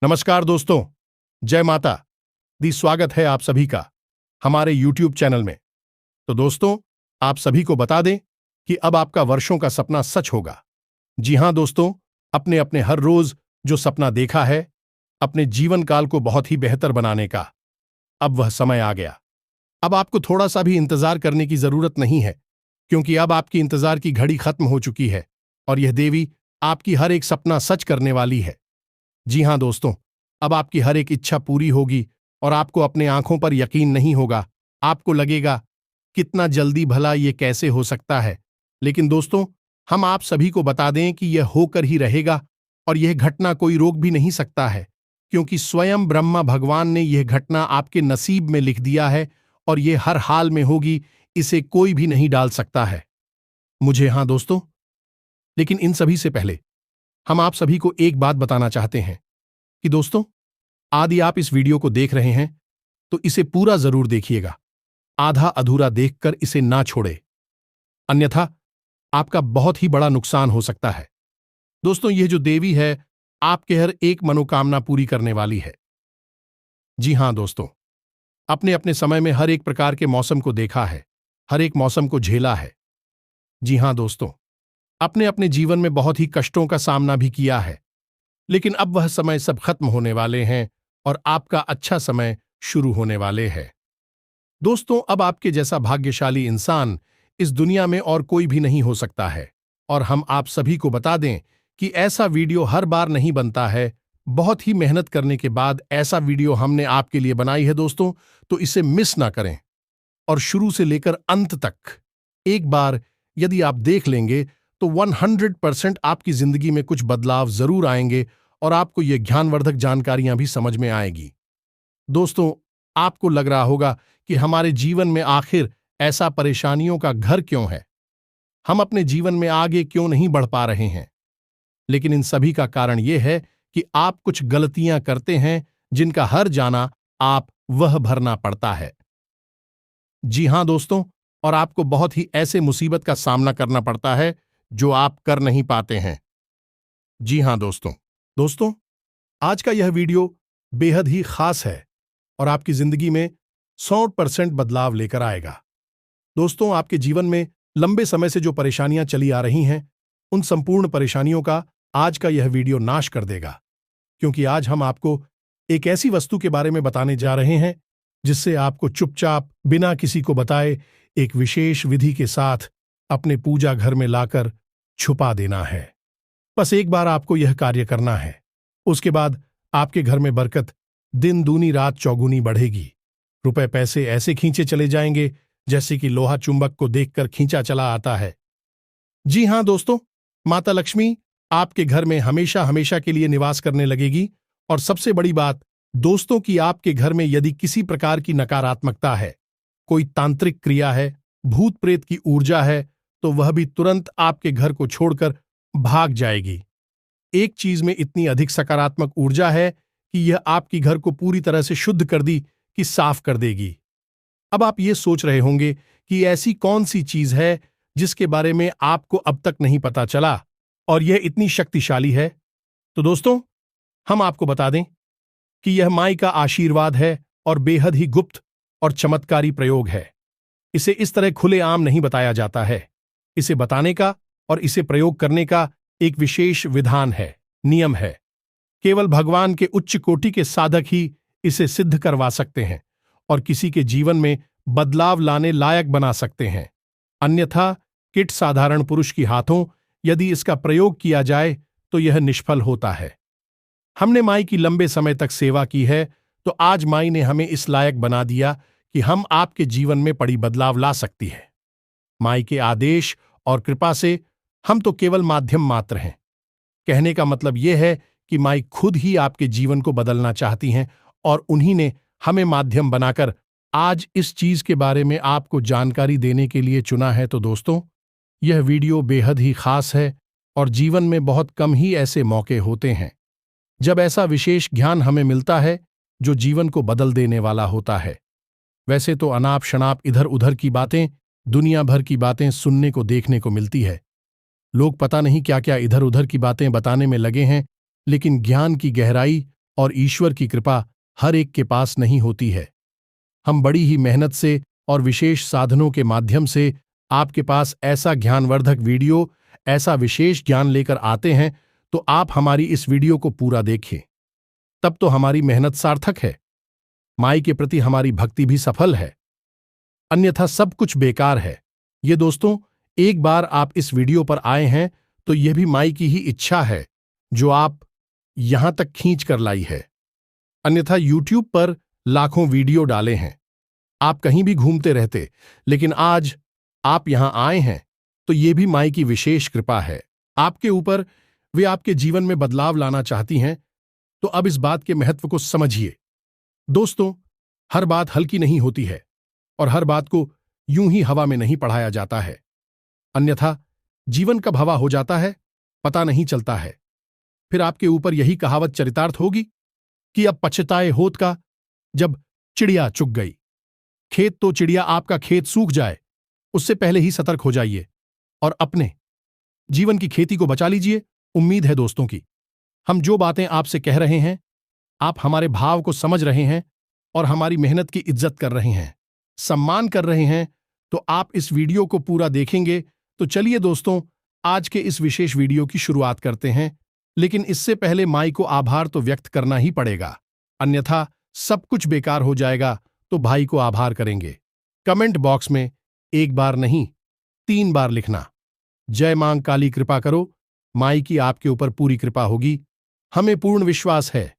नमस्कार दोस्तों, जय माता दी। स्वागत है आप सभी का हमारे YouTube चैनल में। तो दोस्तों, आप सभी को बता दें कि अब आपका वर्षों का सपना सच होगा। जी हां दोस्तों, अपने अपने हर रोज जो सपना देखा है, अपने जीवन काल को बहुत ही बेहतर बनाने का, अब वह समय आ गया। अब आपको थोड़ा सा भी इंतजार करने की जरूरत नहीं है, क्योंकि अब आपकी इंतजार की घड़ी खत्म हो चुकी है और यह देवी आपकी हर एक सपना सच करने वाली है। जी हां दोस्तों, अब आपकी हर एक इच्छा पूरी होगी और आपको अपने आंखों पर यकीन नहीं होगा। आपको लगेगा कितना जल्दी भला ये कैसे हो सकता है। लेकिन दोस्तों, हम आप सभी को बता दें कि यह होकर ही रहेगा और यह घटना कोई रोक भी नहीं सकता है, क्योंकि स्वयं ब्रह्मा भगवान ने यह घटना आपके नसीब में लिख दिया है और यह हर हाल में होगी। इसे कोई भी नहीं डाल सकता है। मुझे हां दोस्तों, लेकिन इन सभी से पहले हम आप सभी को एक बात बताना चाहते हैं कि दोस्तों, यदि आप इस वीडियो को देख रहे हैं तो इसे पूरा जरूर देखिएगा। आधा अधूरा देखकर इसे ना छोड़े, अन्यथा आपका बहुत ही बड़ा नुकसान हो सकता है। दोस्तों, यह जो देवी है आपके हर एक मनोकामना पूरी करने वाली है। जी हां दोस्तों, अपने अपने समय में हर एक प्रकार के मौसम को देखा है, हर एक मौसम को झेला है। जी हां दोस्तों, अपने अपने जीवन में बहुत ही कष्टों का सामना भी किया है, लेकिन अब वह समय सब खत्म होने वाले हैं और आपका अच्छा समय शुरू होने वाले हैं। दोस्तों, अब आपके जैसा भाग्यशाली इंसान इस दुनिया में और कोई भी नहीं हो सकता है। और हम आप सभी को बता दें कि ऐसा वीडियो हर बार नहीं बनता है। बहुत ही मेहनत करने के बाद ऐसा वीडियो हमने आपके लिए बनाई है दोस्तों, तो इसे मिस ना करें और शुरू से लेकर अंत तक एक बार यदि आप देख लेंगे तो 100% आपकी जिंदगी में कुछ बदलाव जरूर आएंगे और आपको ये ज्ञानवर्धक जानकारियां भी समझ में आएगी। दोस्तों, आपको लग रहा होगा कि हमारे जीवन में आखिर ऐसा परेशानियों का घर क्यों है, हम अपने जीवन में आगे क्यों नहीं बढ़ पा रहे हैं। लेकिन इन सभी का कारण यह है कि आप कुछ गलतियां करते हैं जिनका हर जाना आप वह भरना पड़ता है। जी हां दोस्तों, और आपको बहुत ही ऐसे मुसीबत का सामना करना पड़ता है जो आप कर नहीं पाते हैं। जी हां दोस्तों, आज का यह वीडियो बेहद ही खास है और आपकी जिंदगी में 100% बदलाव लेकर आएगा। दोस्तों, आपके जीवन में लंबे समय से जो परेशानियां चली आ रही हैं, उन संपूर्ण परेशानियों का आज का यह वीडियो नाश कर देगा, क्योंकि आज हम आपको एक ऐसी वस्तु के बारे में बताने जा रहे हैं जिससे आपको चुपचाप बिना किसी को बताए एक विशेष विधि के साथ अपने पूजा घर में लाकर छुपा देना है। बस एक बार आपको यह कार्य करना है, उसके बाद आपके घर में बरकत दिन दूनी रात चौगुनी बढ़ेगी। रुपए पैसे ऐसे खींचे चले जाएंगे जैसे कि लोहा चुंबक को देखकर खींचा चला आता है। जी हां दोस्तों, माता लक्ष्मी आपके घर में हमेशा हमेशा के लिए निवास करने लगेगी। और सबसे बड़ी बात दोस्तों कि आपके घर में यदि किसी प्रकार की नकारात्मकता है, कोई तांत्रिक क्रिया है, भूत प्रेत की ऊर्जा है, तो वह भी तुरंत आपके घर को छोड़कर भाग जाएगी। एक चीज में इतनी अधिक सकारात्मक ऊर्जा है कि यह आपकी घर को पूरी तरह से शुद्ध कर दी कि साफ कर देगी। अब आप ये सोच रहे होंगे कि ऐसी कौन सी चीज है जिसके बारे में आपको अब तक नहीं पता चला और यह इतनी शक्तिशाली है। तो दोस्तों, हम आपको बता दें कि यह माई का आशीर्वाद है और बेहद ही गुप्त और चमत्कारी प्रयोग है। इसे इस तरह खुलेआम नहीं बताया जाता है। इसे बताने का और इसे प्रयोग करने का एक विशेष विधान है, नियम है। केवल भगवान के उच्च कोटि के साधक ही इसे सिद्ध करवा सकते हैं और किसी के जीवन में बदलाव लाने लायक बना सकते हैं। अन्यथा किट साधारण पुरुष की हाथों यदि इसका प्रयोग किया जाए तो यह निष्फल होता है। हमने माई की लंबे समय तक सेवा की है, तो आज माई ने हमें इस लायक बना दिया कि हम आपके जीवन में बड़ी बदलाव ला सकती है। माई के आदेश और कृपा से हम तो केवल माध्यम मात्र हैं। कहने का मतलब यह है कि माई खुद ही आपके जीवन को बदलना चाहती हैं और उन्हीं ने हमें माध्यम बनाकर आज इस चीज के बारे में आपको जानकारी देने के लिए चुना है। तो दोस्तों, यह वीडियो बेहद ही खास है और जीवन में बहुत कम ही ऐसे मौके होते हैं जब ऐसा विशेष ज्ञान हमें मिलता है जो जीवन को बदल देने वाला होता है। वैसे तो अनाप शनाप इधर उधर की बातें, दुनिया भर की बातें सुनने को देखने को मिलती है। लोग पता नहीं क्या क्या इधर उधर की बातें बताने में लगे हैं, लेकिन ज्ञान की गहराई और ईश्वर की कृपा हर एक के पास नहीं होती है। हम बड़ी ही मेहनत से और विशेष साधनों के माध्यम से आपके पास ऐसा ज्ञानवर्धक वीडियो, ऐसा विशेष ज्ञान लेकर आते हैं, तो आप हमारी इस वीडियो को पूरा देखें। तब तो हमारी मेहनत सार्थक है, माई के प्रति हमारी भक्ति भी सफल है, अन्यथा सब कुछ बेकार है। ये दोस्तों, एक बार आप इस वीडियो पर आए हैं तो यह भी माई की ही इच्छा है जो आप यहां तक खींच कर लाई है। अन्यथा यूट्यूब पर लाखों वीडियो डाले हैं, आप कहीं भी घूमते रहते, लेकिन आज आप यहां आए हैं तो यह भी माई की विशेष कृपा है आपके ऊपर। वे आपके जीवन में बदलाव लाना चाहती हैं, तो अब इस बात के महत्व को समझिए। दोस्तों, हर बात हल्की नहीं होती है और हर बात को यूं ही हवा में नहीं पढ़ाया जाता है, अन्यथा जीवन कब हवा हो जाता है पता नहीं चलता है। फिर आपके ऊपर यही कहावत चरितार्थ होगी कि अब पछताए होत का जब चिड़िया चुग गई। खेत तो चिड़िया आपका खेत सूख जाए उससे पहले ही सतर्क हो जाइए और अपने जीवन की खेती को बचा लीजिए। उम्मीद है दोस्तों की हम जो बातें आपसे कह रहे हैं, आप हमारे भाव को समझ रहे हैं और हमारी मेहनत की इज्जत कर रहे हैं, सम्मान कर रहे हैं। तो आप इस वीडियो को पूरा देखेंगे। तो चलिए दोस्तों, आज के इस विशेष वीडियो की शुरुआत करते हैं, लेकिन इससे पहले माई को आभार तो व्यक्त करना ही पड़ेगा, अन्यथा सब कुछ बेकार हो जाएगा। तो भाई को आभार करेंगे। कमेंट बॉक्स में एक बार नहीं 3 बार लिखना, जय मां काली कृपा करो। माई की आपके ऊपर पूरी कृपा होगी, हमें पूर्ण विश्वास है।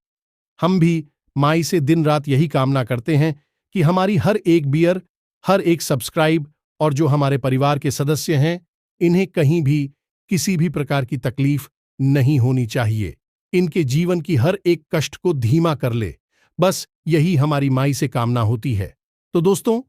हम भी माई से दिन रात यही कामना करते हैं कि हमारी हर एक बियर, हर एक सब्सक्राइब और जो हमारे परिवार के सदस्य हैं, इन्हें कहीं भी किसी भी प्रकार की तकलीफ नहीं होनी चाहिए। इनके जीवन की हर एक कष्ट को धीमा कर ले, बस यही हमारी माई से कामना होती है। तो दोस्तों,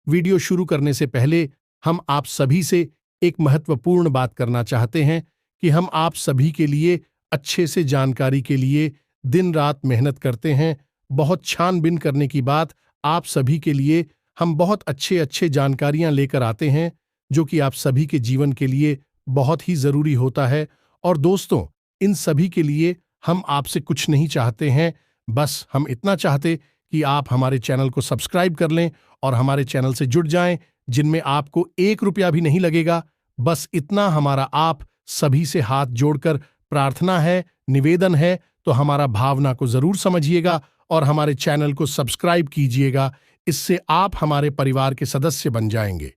वीडियो शुरू करने से पहले हम आप सभी से एक महत्वपूर्ण बात करना चाहते हैं कि हम आप सभी के लिए अच्छे से जानकारी के लिए दिन रात मेहनत करते हैं। बहुत छानबीन करने की बात, आप सभी के लिए हम बहुत अच्छे अच्छे जानकारियां लेकर आते हैं जो कि आप सभी के जीवन के लिए बहुत ही जरूरी होता है। और दोस्तों, इन सभी के लिए हम आपसे कुछ नहीं चाहते हैं, बस हम इतना चाहते कि आप हमारे चैनल को सब्सक्राइब कर लें और हमारे चैनल से जुड़ जाएं, जिनमें आपको 1 रुपया भी नहीं लगेगा। बस इतना हमारा आप सभी से हाथ जोड़कर प्रार्थना है, निवेदन है। तो हमारा भावना को जरूर समझिएगा और हमारे चैनल को सब्सक्राइब कीजिएगा, इससे आप हमारे परिवार के सदस्य बन जाएंगे।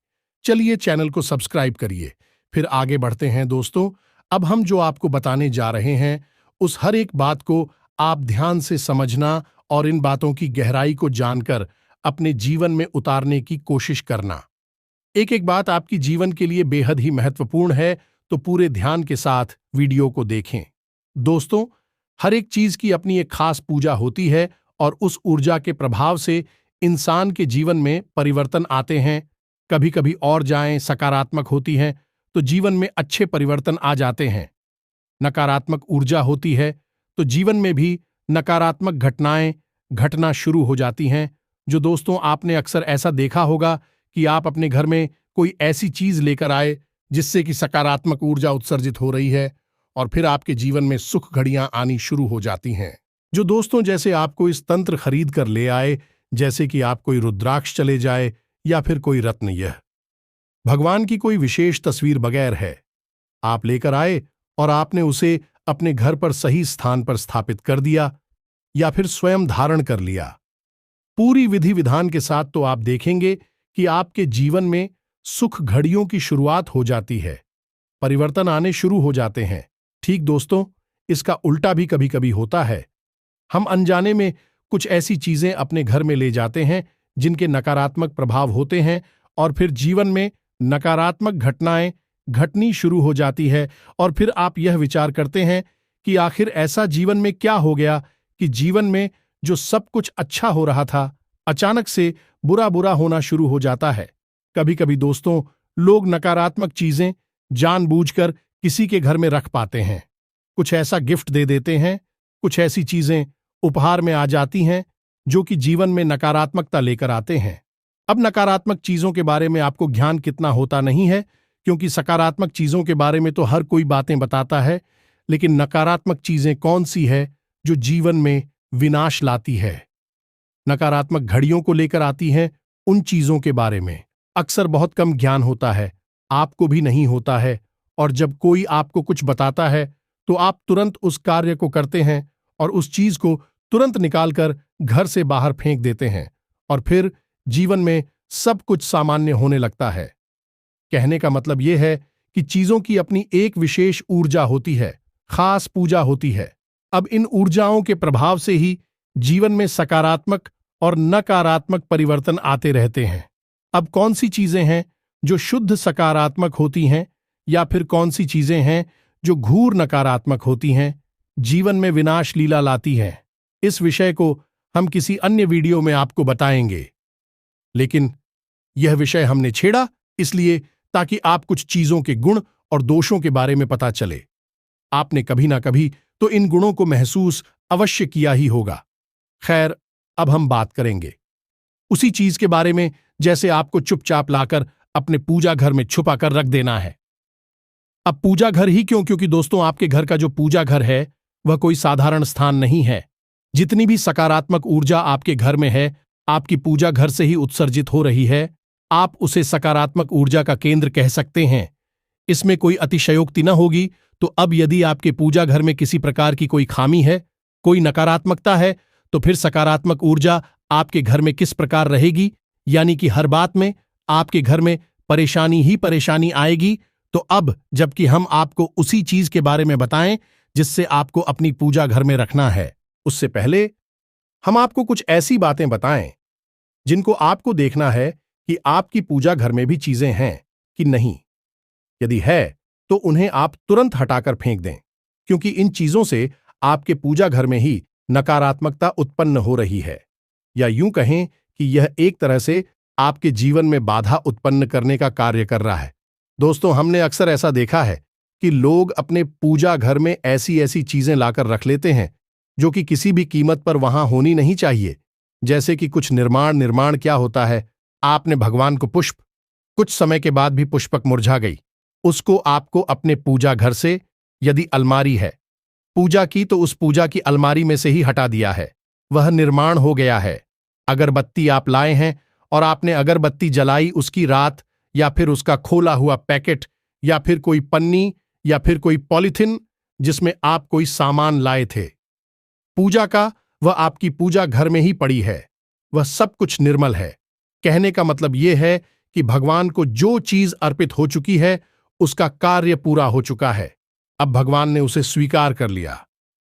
चलिए चैनल को सब्सक्राइब करिए, फिर आगे बढ़ते हैं दोस्तों। अब हम जो आपको बताने जा रहे हैं, उस हर एक बात को आप ध्यान से समझना और इन बातों की गहराई को जानकर अपने जीवन में उतारने की कोशिश करना। एक एक बात आपकी जीवन के लिए बेहद ही महत्वपूर्ण है, तो पूरे ध्यान के साथ वीडियो को देखें। दोस्तों, हर एक चीज की अपनी एक खास पूजा होती है और उस ऊर्जा के प्रभाव से इंसान के जीवन में परिवर्तन आते हैं। कभी कभी और जाएं सकारात्मक होती हैं तो जीवन में अच्छे परिवर्तन आ जाते हैं। नकारात्मक ऊर्जा होती है तो जीवन में भी नकारात्मक घटनाएं घटना शुरू हो जाती हैं। जो दोस्तों, आपने अक्सर ऐसा देखा होगा कि आप अपने घर में कोई ऐसी चीज लेकर आए जिससे कि सकारात्मक ऊर्जा उत्सर्जित हो रही है और फिर आपके जीवन में सुख घड़ियां आनी शुरू हो जाती हैं। जो दोस्तों, जैसे आप कोई इस तंत्र खरीद कर ले आए, जैसे कि आप कोई रुद्राक्ष चले जाए या फिर कोई रत्न, यह भगवान की कोई विशेष तस्वीर बगैर है, आप लेकर आए और आपने उसे अपने घर पर सही स्थान पर स्थापित कर दिया या फिर स्वयं धारण कर लिया पूरी विधि विधान के साथ, तो आप देखेंगे कि आपके जीवन में सुख घड़ियों की शुरुआत हो जाती है, परिवर्तन आने शुरू हो जाते हैं। ठीक दोस्तों, इसका उल्टा भी कभी कभी होता है। हम अनजाने में कुछ ऐसी चीजें अपने घर में ले जाते हैं जिनके नकारात्मक प्रभाव होते हैं और फिर जीवन में नकारात्मक घटनाएं घटनी शुरू हो जाती है और फिर आप यह विचार करते हैं कि आखिर ऐसा जीवन में क्या हो गया कि जीवन में जो सब कुछ अच्छा हो रहा था अचानक से बुरा बुरा होना शुरू हो जाता है। कभी कभी दोस्तों, लोग नकारात्मक चीजें जानबूझकर किसी के घर में रख पाते हैं, कुछ ऐसा गिफ्ट दे देते हैं, कुछ ऐसी चीजें उपहार में आ जाती हैं जो कि जीवन में नकारात्मकता लेकर आते हैं। अब नकारात्मक चीजों के बारे में आपको ज्ञान कितना होता नहीं है, क्योंकि सकारात्मक चीजों के बारे में तो हर कोई बातें बताता है, लेकिन नकारात्मक चीजें कौन सी है जो जीवन में विनाश लाती है। नकारात्मक घड़ियों को लेकर आती हैं उन चीजों के बारे में अक्सर बहुत कम ज्ञान होता है, आपको भी नहीं होता है, और जब कोई आपको कुछ बताता है तो आप तुरंत उस कार्य को करते हैं और उस चीज को तुरंत निकालकर घर से बाहर फेंक देते हैं, और फिर जीवन में सब कुछ सामान्य होने लगता है। कहने का मतलब यह है कि चीजों की अपनी एक विशेष ऊर्जा होती है, खास पूजा होती है। अब इन ऊर्जाओं के प्रभाव से ही जीवन में सकारात्मक और नकारात्मक परिवर्तन आते रहते हैं। अब कौन सी चीजें हैं जो शुद्ध सकारात्मक होती हैं, या फिर कौन सी चीजें हैं जो घूर नकारात्मक होती हैं, जीवन में विनाश लीला लाती हैं, इस विषय को हम किसी अन्य वीडियो में आपको बताएंगे। लेकिन यह विषय हमने छेड़ा इसलिए ताकि आप कुछ चीजों के गुण और दोषों के बारे में पता चले। आपने कभी ना कभी तो इन गुणों को महसूस अवश्य किया ही होगा। खैर, अब हम बात करेंगे उसी चीज के बारे में जैसे आपको चुपचाप लाकर अपने पूजा घर में छुपा कर रख देना है। अब पूजा घर ही क्यों? क्योंकि दोस्तों, आपके घर का जो पूजा घर है वह कोई साधारण स्थान नहीं है। जितनी भी सकारात्मक ऊर्जा आपके घर में है, आपकी पूजा घर से ही उत्सर्जित हो रही है। आप उसे सकारात्मक ऊर्जा का केंद्र कह सकते हैं। इसमें कोई अतिशयोक्ति न होगी। तो अब यदि आपके पूजा घर में किसी प्रकार की कोई खामी है, कोई नकारात्मकता है, तो फिर सकारात्मक ऊर्जा आपके घर में किस प्रकार रहेगी? यानी कि हर बात में आपके घर में परेशानी ही परेशानी आएगी। तो अब जबकि हम आपको उसी चीज के बारे में बताएं जिससे आपको अपनी पूजा घर में रखना है, उससे पहले हम आपको कुछ ऐसी बातें बताएं जिनको आपको देखना है कि आपकी पूजा घर में भी चीजें हैं कि नहीं। यदि है तो उन्हें आप तुरंत हटाकर फेंक दें, क्योंकि इन चीजों से आपके पूजा घर में ही नकारात्मकता उत्पन्न हो रही है, या यूं कहें कि यह एक तरह से आपके जीवन में बाधा उत्पन्न करने का कार्य कर रहा है। दोस्तों, हमने अक्सर ऐसा देखा है कि लोग अपने पूजा घर में ऐसी ऐसी चीजें लाकर रख लेते हैं जो कि किसी भी कीमत पर वहां होनी नहीं चाहिए। जैसे कि कुछ निर्माण क्या होता है, आपने भगवान को पुष्प, कुछ समय के बाद भी पुष्पक मुरझा गई, उसको आपको अपने पूजा घर से, यदि अलमारी है, पूजा की तो उस पूजा की अलमारी में से ही हटा दिया है, वह निर्माण हो गया है। अगरबत्ती आप लाए हैं और आपने अगरबत्ती जलाई, उसकी रात, या फिर उसका खोला हुआ पैकेट, या फिर कोई पन्नी, या फिर कोई पॉलीथिन जिसमें आप कोई सामान लाए थे पूजा का, वह आपकी पूजा घर में ही पड़ी है। वह सब कुछ निर्मल है। कहने का मतलब यह है कि भगवान को जो चीज अर्पित हो चुकी है उसका कार्य पूरा हो चुका है। अब भगवान ने उसे स्वीकार कर लिया।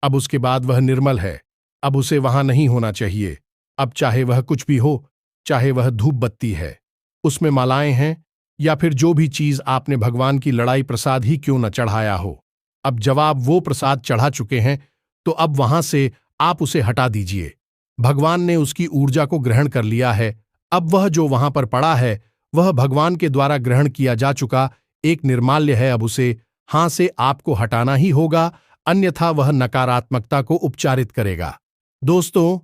अब उसके बाद वह निर्मल है। अब उसे वहां नहीं होना चाहिए। अब चाहे वह कुछ भी हो, चाहे वह धूप बत्ती है, उसमें मालाएं हैं, या फिर जो भी चीज आपने भगवान की लड़ाई प्रसाद ही क्यों न चढ़ाया हो, अब जब आप वो प्रसाद चढ़ा चुके हैं तो अब वहां से आप उसे हटा दीजिए। भगवान ने उसकी ऊर्जा को ग्रहण कर लिया है। अब वह जो वहां पर पड़ा है वह भगवान के द्वारा ग्रहण किया जा चुका एक निर्माल्य है। अब उसे हां से आपको हटाना ही होगा, अन्यथा वह नकारात्मकता को उपचारित करेगा। दोस्तों,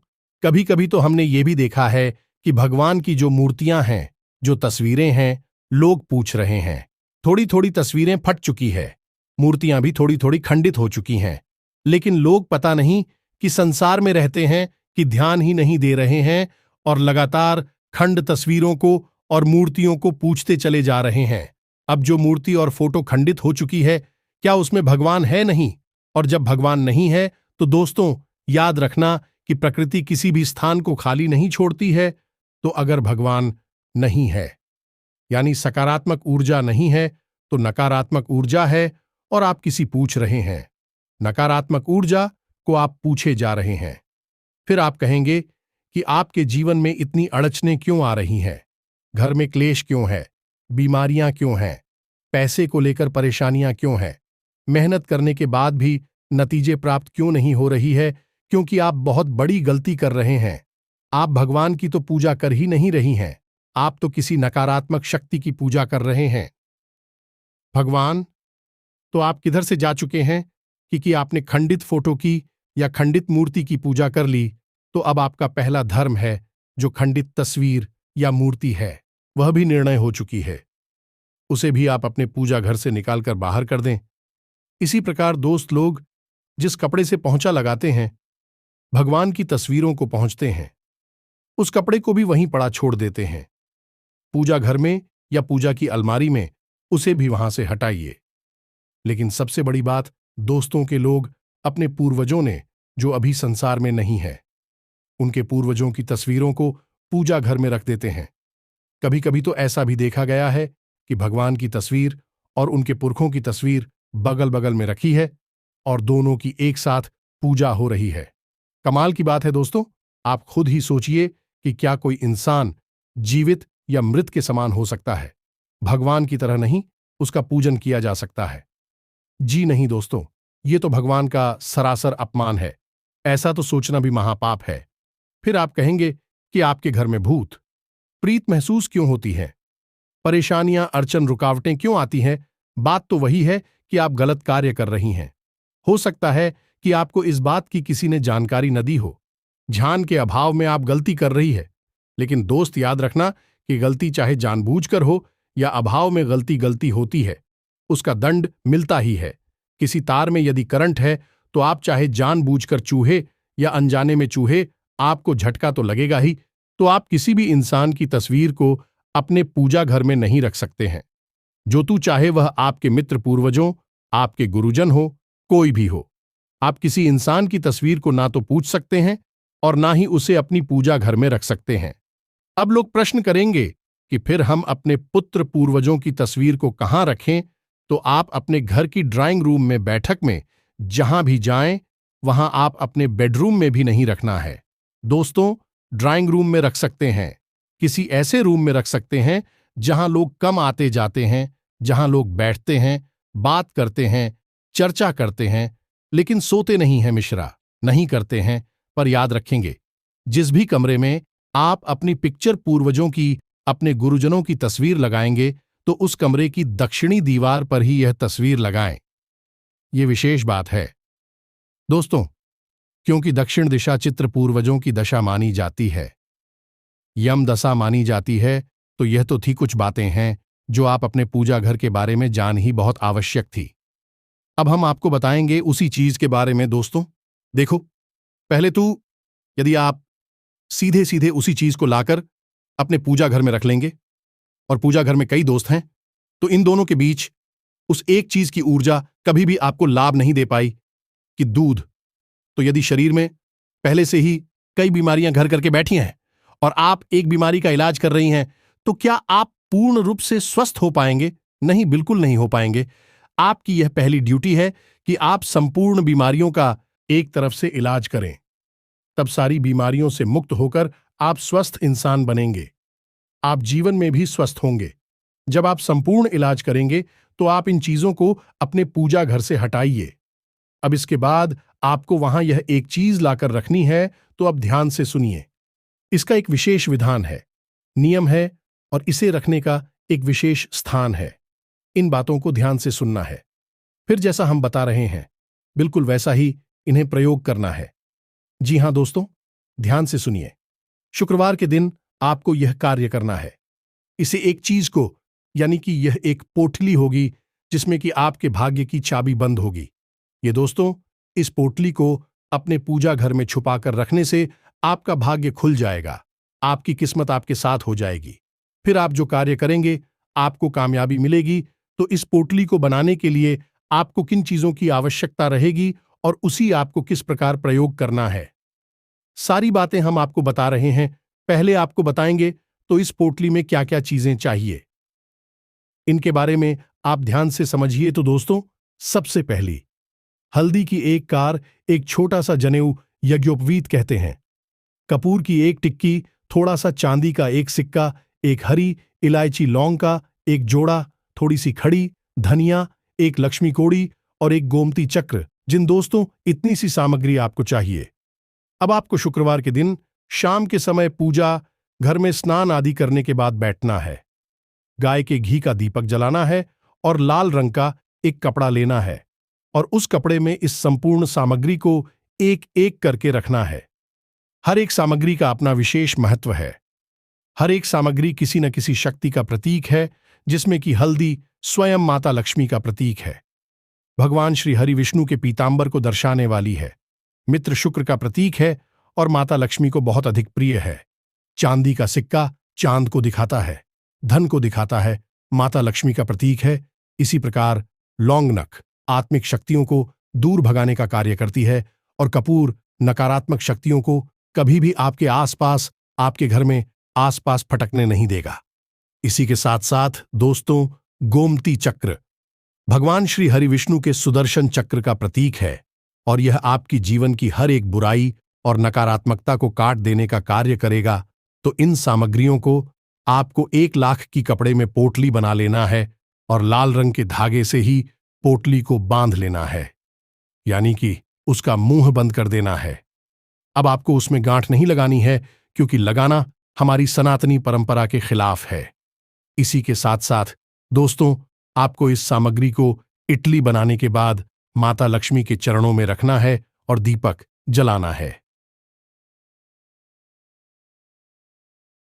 कभी कभी तो हमने ये भी देखा है कि भगवान की जो मूर्तियां हैं, जो तस्वीरें हैं, लोग पूछ रहे हैं, थोड़ी थोड़ी तस्वीरें फट चुकी है, मूर्तियां भी थोड़ी थोड़ी खंडित हो चुकी हैं, लेकिन लोग पता नहीं कि संसार में रहते हैं कि ध्यान ही नहीं दे रहे हैं और लगातार खंड तस्वीरों को और मूर्तियों को पूछते चले जा रहे हैं। अब जो मूर्ति और फोटो खंडित हो चुकी है, क्या उसमें भगवान है? नहीं। और जब भगवान नहीं है तो दोस्तों, याद रखना कि प्रकृति किसी भी स्थान को खाली नहीं छोड़ती है। तो अगर भगवान नहीं है, यानी सकारात्मक ऊर्जा नहीं है, तो नकारात्मक ऊर्जा है और आप किसी पूछ रहे हैं। नकारात्मक ऊर्जा को आप पूछे जा रहे हैं। फिर आप कहेंगे कि आपके जीवन में इतनी अड़चनें क्यों आ रही हैं, घर में क्लेश क्यों है, बीमारियां क्यों हैं, पैसे को लेकर परेशानियां क्यों हैं, मेहनत करने के बाद भी नतीजे प्राप्त क्यों नहीं हो रही है? क्योंकि आप बहुत बड़ी गलती कर रहे हैं। आप भगवान की तो पूजा कर ही नहीं रही हैं, आप तो किसी नकारात्मक शक्ति की पूजा कर रहे हैं। भगवान तो आप किधर से जा चुके हैं कि आपने खंडित फोटो की या खंडित मूर्ति की पूजा कर ली, तो अब आपका पहला धर्म है जो खंडित तस्वीर या मूर्ति है, वह भी निर्णय हो चुकी है। उसे भी आप अपने पूजा घर से निकालकर बाहर कर दें। इसी प्रकार दोस्त लोग जिस कपड़े से पोंछा लगाते हैं, भगवान की तस्वीरों को पहुंचते हैं, उस कपड़े को भी वहीं पड़ा छोड़ देते हैं। पूजा घर में या पूजा की अलमारी में उसे भी वहां से हटाइए। लेकिन सबसे बड़ी बात, दोस्तों के लोग अपने पूर्वजों ने जो अभी संसार में नहीं है, उनके पूर्वजों की तस्वीरों को पूजा घर में रख देते हैं। कभी कभी तो ऐसा भी देखा गया है कि भगवान की तस्वीर और उनके पुरखों की तस्वीर बगल बगल में रखी है और दोनों की एक साथ पूजा हो रही है। कमाल की बात है दोस्तों, आप खुद ही सोचिए कि क्या कोई इंसान जीवित या मृत के समान हो सकता है? भगवान की तरह नहीं, उसका पूजन किया जा सकता है? जी नहीं दोस्तों, ये तो भगवान का सरासर अपमान है। ऐसा तो सोचना भी महापाप है। फिर आप कहेंगे कि आपके घर में भूत प्रीत महसूस क्यों होती है, परेशानियां, अड़चन, रुकावटें क्यों आती हैं? बात तो वही है कि आप गलत कार्य कर रही हैं। हो सकता है कि आपको इस बात की किसी ने जानकारी न दी हो। ध्यान के अभाव में आप गलती कर रही है। लेकिन दोस्त, याद रखना कि गलती चाहे जानबूझकर हो या अभाव में, गलती गलती होती है, उसका दंड मिलता ही है। किसी तार में यदि करंट है तो आप चाहे जानबूझकर चूहे या अनजाने में चूहे, आपको झटका तो लगेगा ही। तो आप किसी भी इंसान की तस्वीर को अपने पूजा घर में नहीं रख सकते हैं। जो तू चाहे वह आपके मित्र, पूर्वजों, आपके गुरुजन हो, कोई भी हो। आप किसी इंसान की तस्वीर को ना तो पूछ सकते हैं और ना ही उसे अपनी पूजा घर में रख सकते हैं। अब लोग प्रश्न करेंगे कि फिर हम अपने पुत्र पूर्वजों की तस्वीर को कहां रखें? तो आप अपने घर की ड्राइंग रूम में, बैठक में, जहां भी जाएं, वहां आप अपने बेडरूम में भी नहीं रखना है। दोस्तों, ड्राइंग रूम में रख सकते हैं, किसी ऐसे रूम में रख सकते हैं जहां लोग कम आते जाते हैं, जहां लोग बैठते हैं, बात करते हैं, चर्चा करते हैं, लेकिन सोते नहीं हैं मिश्रा, नहीं करते हैं। पर याद रखेंगे, जिस भी कमरे में आप अपनी पिक्चर पूर्वजों की, अपने गुरुजनों की तस्वीर लगाएंगे, तो उस कमरे की दक्षिणी दीवार पर ही यह तस्वीर लगाएं। ये विशेष बात है दोस्तों, क्योंकि दक्षिण दिशा चित्र पूर्वजों की दशा मानी जाती है, यम दशा मानी जाती है। तो यह तो थी कुछ बातें हैं जो आप अपने पूजा घर के बारे में जान ही बहुत आवश्यक थी। अब हम आपको बताएंगे उसी चीज के बारे में। दोस्तों देखो, पहले तो यदि आप सीधे सीधे उसी चीज को लाकर अपने पूजा घर में रख लेंगे, और पूजा घर में कई दोस्त हैं, तो इन दोनों के बीच उस एक चीज की ऊर्जा कभी भी आपको लाभ नहीं दे पाई कि दूध। तो यदि शरीर में पहले से ही कई बीमारियां घर करके बैठी हैं और आप एक बीमारी का इलाज कर रही हैं, तो क्या आप पूर्ण रूप से स्वस्थ हो पाएंगे? नहीं, बिल्कुल नहीं हो पाएंगे। आपकी यह पहली ड्यूटी है कि आप संपूर्ण बीमारियों का एक तरफ से इलाज करें। तब सारी बीमारियों से मुक्त होकर आप स्वस्थ इंसान बनेंगे। आप जीवन में भी स्वस्थ होंगे। जब आप संपूर्ण इलाज करेंगे तो आप इन चीजों को अपने पूजा घर से हटाइए। अब इसके बाद आपको वहां यह एक चीज लाकर रखनी है, तो अब ध्यान से सुनिए। इसका एक विशेष विधान है, नियम है, और इसे रखने का एक विशेष स्थान है। इन बातों को ध्यान से सुनना है। फिर जैसा हम बता रहे हैं, बिल्कुल वैसा ही इन्हें प्रयोग करना है। जी हां दोस्तों, ध्यान से सुनिए। शुक्रवार के दिन आपको यह कार्य करना है। इसे एक चीज को, यानी कि यह एक पोटली होगी जिसमें कि आपके भाग्य की चाबी बंद होगी। ये दोस्तों, इस पोटली को अपने पूजा घर में छुपाकर रखने से आपका भाग्य खुल जाएगा, आपकी किस्मत आपके साथ हो जाएगी। फिर आप जो कार्य करेंगे, आपको कामयाबी मिलेगी। तो इस पोटली को बनाने के लिए आपको किन चीजों की आवश्यकता रहेगी और उसी आपको किस प्रकार प्रयोग करना है, सारी बातें हम आपको बता रहे हैं। पहले आपको बताएंगे तो इस पोटली में क्या क्या चीजें चाहिए, इनके बारे में आप ध्यान से समझिए। तो दोस्तों, सबसे पहली, हल्दी की एक कार, एक छोटा सा जनेऊ यज्ञोपवीत कहते हैं, कपूर की एक टिक्की, थोड़ा सा चांदी का एक सिक्का, एक हरी इलायची लौंग का एक जोड़ा, थोड़ी सी खड़ी धनिया, एक लक्ष्मी कोड़ी और एक गोमती चक्र। जिन दोस्तों, इतनी सी सामग्री आपको चाहिए। अब आपको शुक्रवार के दिन शाम के समय पूजा घर में स्नान आदि करने के बाद बैठना है। गाय के घी का दीपक जलाना है और लाल रंग का एक कपड़ा लेना है, और उस कपड़े में इस संपूर्ण सामग्री को एक एक करके रखना है। हर एक सामग्री का अपना विशेष महत्व है। हर एक सामग्री किसी न किसी शक्ति का प्रतीक है, जिसमें कि हल्दी स्वयं माता लक्ष्मी का प्रतीक है, भगवान श्री हरि विष्णु के पीतांबर को दर्शाने वाली है। मित्र शुक्र का प्रतीक है और माता लक्ष्मी को बहुत अधिक प्रिय है। चांदी का सिक्का चांद को दिखाता है, धन को दिखाता है, माता लक्ष्मी का प्रतीक है। इसी प्रकार लौंग नख आत्मिक शक्तियों को दूर भगाने का कार्य करती है और कपूर नकारात्मक शक्तियों को कभी भी आपके आसपास, आपके घर में आसपास फटकने नहीं देगा। इसी के साथ साथ दोस्तों, गोमती चक्र भगवान श्री हरि विष्णु के सुदर्शन चक्र का प्रतीक है और यह आपकी जीवन की हर एक बुराई और नकारात्मकता को काट देने का कार्य करेगा। तो इन सामग्रियों को आपको 1 लाख की कपड़े में पोटली बना लेना है और लाल रंग के धागे से ही पोटली को बांध लेना है, यानी कि उसका मुंह बंद कर देना है। अब आपको उसमें गांठ नहीं लगानी है, क्योंकि लगाना हमारी सनातनी परंपरा के खिलाफ है। इसी के साथ साथ दोस्तों, आपको इस सामग्री को इडली बनाने के बाद माता लक्ष्मी के चरणों में रखना है और दीपक जलाना है।